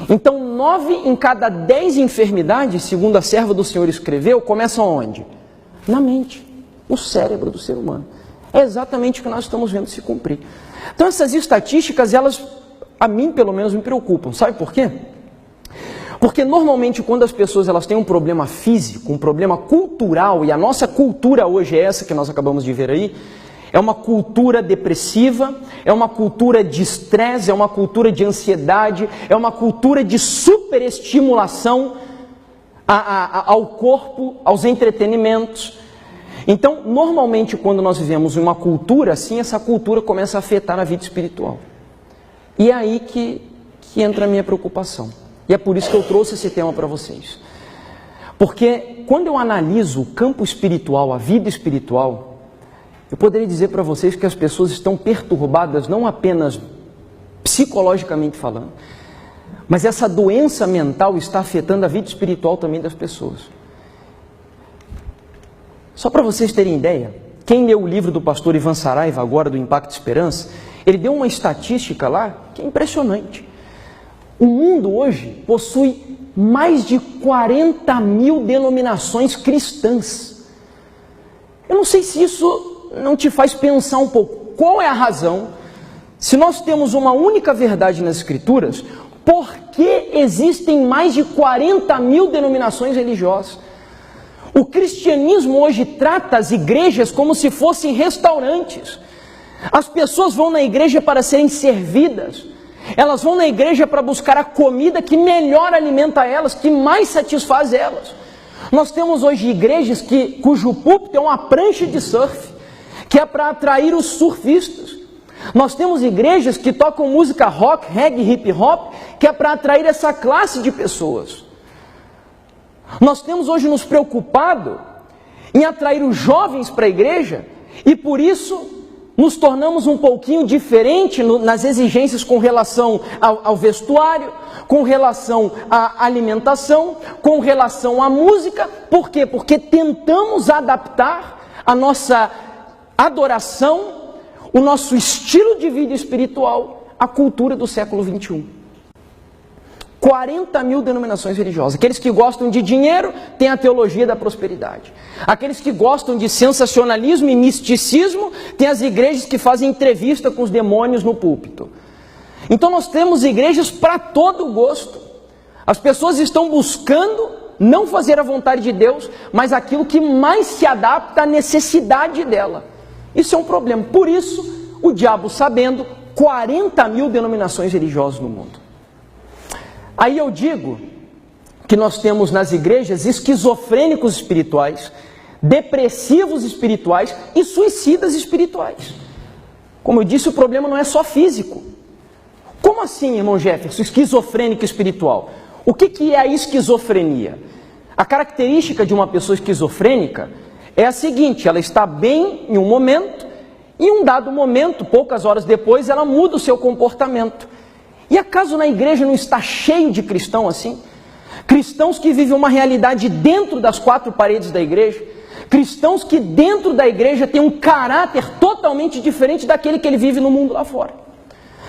Então, 9 em cada 10 enfermidades, segundo a serva do Senhor escreveu, começam onde? Na mente, no cérebro do ser humano. É exatamente o que nós estamos vendo se cumprir. Então, essas estatísticas, elas, a mim pelo menos, me preocupam. Sabe por quê? Porque normalmente quando as pessoas elas têm um problema físico, um problema cultural, e a nossa cultura hoje é essa que nós acabamos de ver aí, é uma cultura depressiva, é uma cultura de estresse, é uma cultura de ansiedade, é uma cultura de superestimulação ao corpo, aos entretenimentos. Então, normalmente quando nós vivemos uma cultura assim, essa cultura começa a afetar a vida espiritual. E é aí que entra a minha preocupação. E é por isso que eu trouxe esse tema para vocês. Porque quando eu analiso o campo espiritual, a vida espiritual, eu poderia dizer para vocês que as pessoas estão perturbadas não apenas psicologicamente falando, mas essa doença mental está afetando a vida espiritual também das pessoas. Só para vocês terem ideia, quem leu o livro do pastor Ivan Saraiva agora, do Impacto Esperança, ele deu uma estatística lá que é impressionante. O mundo hoje possui mais de 40 mil denominações cristãs. Eu não sei se isso não te faz pensar um pouco. Qual é a razão, se nós temos uma única verdade nas Escrituras, por que existem mais de 40 mil denominações religiosas? O cristianismo hoje trata as igrejas como se fossem restaurantes. As pessoas vão na igreja para serem servidas. Elas vão na igreja para buscar a comida que melhor alimenta elas, que mais satisfaz elas. Nós temos hoje igrejas cujo púlpito é uma prancha de surf, que é para atrair os surfistas. Nós temos igrejas que tocam música rock, reggae, hip hop, que é para atrair essa classe de pessoas. Nós temos hoje nos preocupado em atrair os jovens para a igreja e por isso nos tornamos um pouquinho diferente nas exigências com relação ao vestuário, com relação à alimentação, com relação à música. Por quê? Porque tentamos adaptar a nossa adoração, o nosso estilo de vida espiritual à cultura do século 21. 40 mil denominações religiosas. Aqueles que gostam de dinheiro têm a teologia da prosperidade. Aqueles que gostam de sensacionalismo e misticismo têm as igrejas que fazem entrevista com os demônios no púlpito. Então nós temos igrejas para todo gosto. As pessoas estão buscando não fazer a vontade de Deus, mas aquilo que mais se adapta à necessidade dela. Isso é um problema. Por isso, o diabo sabendo, 40 mil denominações religiosas no mundo. Aí eu digo que nós temos nas igrejas esquizofrênicos espirituais, depressivos espirituais e suicidas espirituais. Como eu disse, o problema não é só físico. Como assim, irmão Jefferson, esquizofrênico espiritual? O que é a esquizofrenia? A característica de uma pessoa esquizofrênica é a seguinte: ela está bem em um momento, e em um dado momento, poucas horas depois, ela muda o seu comportamento. E acaso na igreja não está cheio de cristãos assim? Cristãos que vivem uma realidade dentro das quatro paredes da igreja, cristãos que dentro da igreja têm um caráter totalmente diferente daquele que ele vive no mundo lá fora.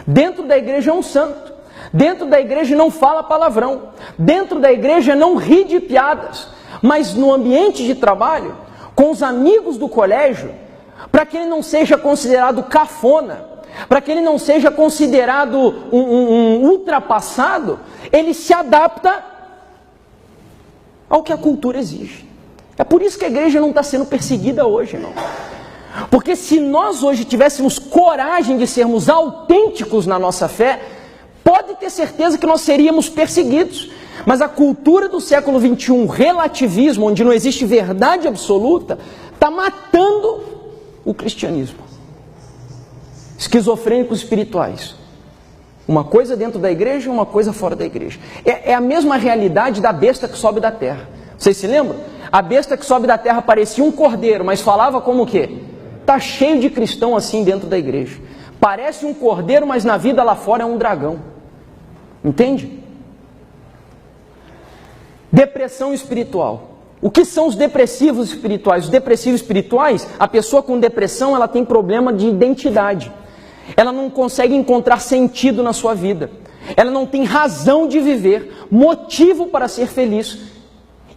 Dentro da igreja é um santo, dentro da igreja não fala palavrão, dentro da igreja não ri de piadas, mas no ambiente de trabalho, com os amigos do colégio, para que ele não seja considerado cafona, para que ele não seja considerado um ultrapassado, ele se adapta ao que a cultura exige. É por isso que a igreja não está sendo perseguida hoje, não. Porque se nós hoje tivéssemos coragem de sermos autênticos na nossa fé, pode ter certeza que nós seríamos perseguidos. Mas a cultura do século 21, relativismo, onde não existe verdade absoluta, está matando o cristianismo. Esquizofrênicos espirituais. Uma coisa dentro da igreja e uma coisa fora da igreja. É a mesma realidade da besta que sobe da terra. Vocês se lembram? A besta que sobe da terra parecia um cordeiro, mas falava como o quê? Está cheio de cristão assim dentro da igreja. Parece um cordeiro, mas na vida lá fora é um dragão. Entende? Depressão espiritual. O que são os depressivos espirituais? Os depressivos espirituais, a pessoa com depressão, ela tem problema de identidade. Ela não consegue encontrar sentido na sua vida. ela não tem razão de viver, motivo para ser feliz.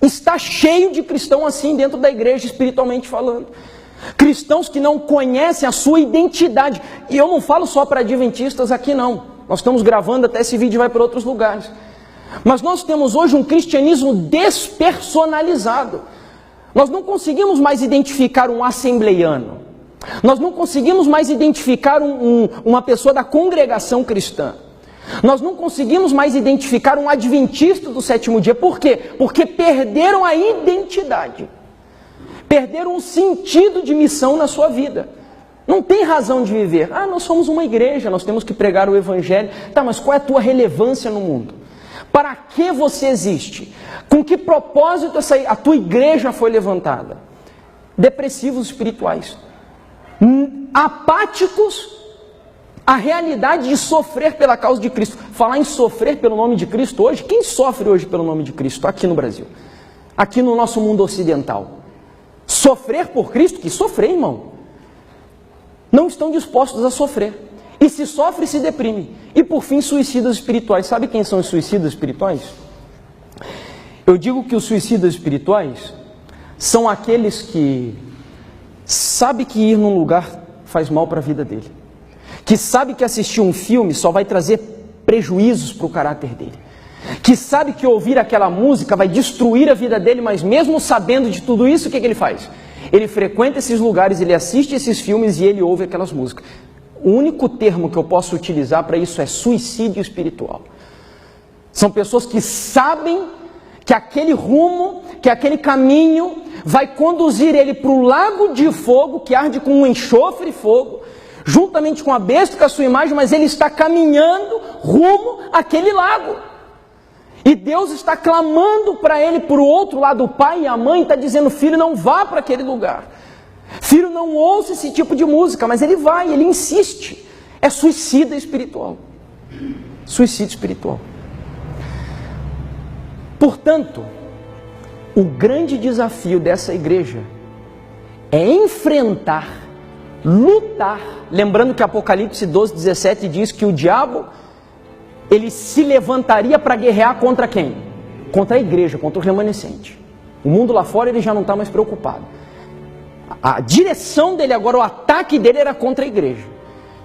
Está cheio de cristão assim dentro da igreja, espiritualmente falando. Cristãos que não conhecem a sua identidade. E eu não falo só para adventistas aqui não. Nós estamos gravando, até esse vídeo vai para outros lugares. Mas nós temos hoje um cristianismo despersonalizado. Nós não conseguimos mais identificar um assembleiano. Nós não conseguimos mais identificar uma pessoa da congregação cristã. Nós não conseguimos mais identificar um adventista do sétimo dia. Por quê? Porque perderam a identidade. Perderam o sentido de missão na sua vida. Não tem razão de viver. Ah, nós somos uma igreja, nós temos que pregar o evangelho. Tá, mas qual é a tua relevância no mundo? Para que você existe? Com que propósito a tua igreja foi levantada? Depressivos espirituais. Apáticos à realidade de sofrer pela causa de Cristo. Falar em sofrer pelo nome de Cristo hoje, quem sofre hoje pelo nome de Cristo aqui no Brasil? Aqui no nosso mundo ocidental. Sofrer por Cristo? Que sofrer, irmão. Não estão dispostos a sofrer. E se sofre, se deprime. E por fim, suicidas espirituais. Sabe quem são os suicidas espirituais? Eu digo que os suicidas espirituais são aqueles que sabem que ir num lugar faz mal para a vida dele. Que sabe que assistir um filme só vai trazer prejuízos para o caráter dele. Que sabe que ouvir aquela música vai destruir a vida dele, mas mesmo sabendo de tudo isso, o que ele faz? Ele frequenta esses lugares, ele assiste esses filmes e ele ouve aquelas músicas. O único termo que eu posso utilizar para isso é suicídio espiritual. São pessoas que sabem que aquele rumo, que aquele caminho vai conduzir ele para o lago de fogo, que arde com um enxofre e fogo, juntamente com a besta, com a sua imagem, mas ele está caminhando rumo àquele lago. E Deus está clamando para ele, para o outro lado, o pai e a mãe, está dizendo, filho, não vá para aquele lugar. Filho, não ouça esse tipo de música, mas ele vai, ele insiste. É suicida espiritual. Suicídio espiritual. Portanto, o grande desafio dessa igreja é enfrentar, lutar. Lembrando que Apocalipse 12:17 diz que o diabo, ele se levantaria para guerrear contra quem? Contra a igreja, contra o remanescente. O mundo lá fora ele já não está mais preocupado. A direção dele agora, o ataque dele era contra a igreja.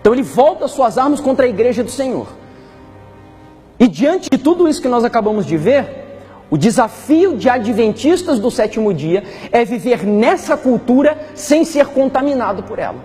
Então ele volta suas armas contra a igreja do Senhor. E diante de tudo isso que nós acabamos de ver, o desafio de adventistas do sétimo dia é viver nessa cultura sem ser contaminado por ela.